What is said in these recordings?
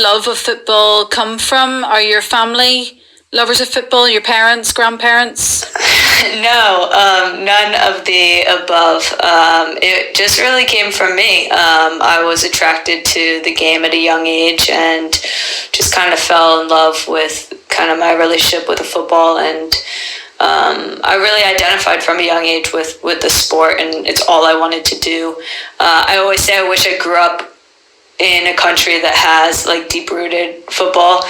love of football come from? Are your family lovers of football? Your parents, grandparents? No, none of the above. It just really came from me. I was attracted to the game at a young age and just kind of fell in love with kind of my relationship with the football, and I really identified from a young age with the sport, and it's all I wanted to do. I always say I wish I grew up in a country that has like deep-rooted football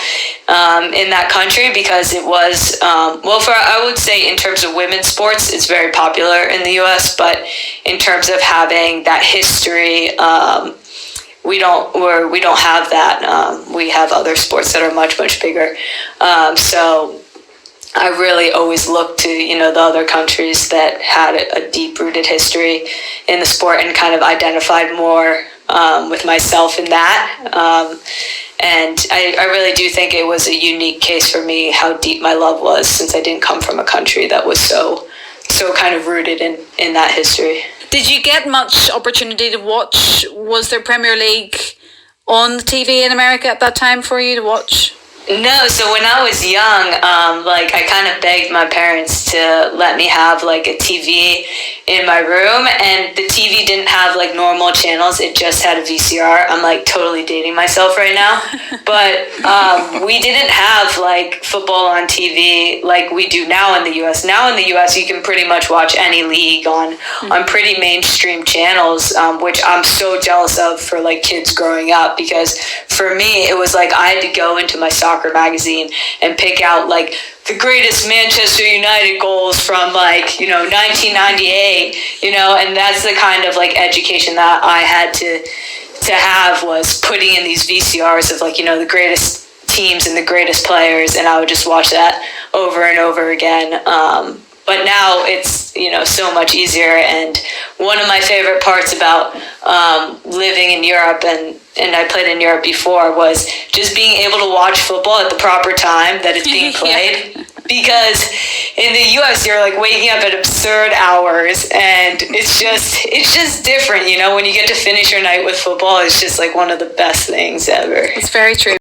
in that country, because it was I would say in terms of women's sports, it's very popular in the US, but in terms of having that history, we don't have that. We have other sports that are much bigger. So I really always looked to, the other countries that had a deep-rooted history in the sport, and kind of identified more with myself in that. And I really do think it was a unique case for me how deep my love was, since I didn't come from a country that was so kind of rooted in that history. Did you get much opportunity to watch? Was there Premier League on the TV in America at that time for you to watch? No, so when I was young, I kind of begged my parents to let me have like a TV in my room, and the TV didn't have like normal channels, it just had a VCR. I'm like totally dating myself right now, but we didn't have like football on TV like we do now in the US. Now in the US, you can pretty much watch any league on pretty mainstream channels, which I'm so jealous of for like kids growing up, because for me, it was like I had to go into my soccer magazine and pick out like the greatest Manchester United goals from 1998, and that's the kind of like education that I had to have, was putting in these VCRs of the greatest teams and the greatest players, and I would just watch that over and over again. But now it's, so much easier. And one of my favorite parts about living in Europe, and I played in Europe before, was just being able to watch football at the proper time that it's being played. Yeah. Because in the US, you're like waking up at absurd hours, and it's just different, when you get to finish your night with football. It's just like one of the best things ever. It's very true.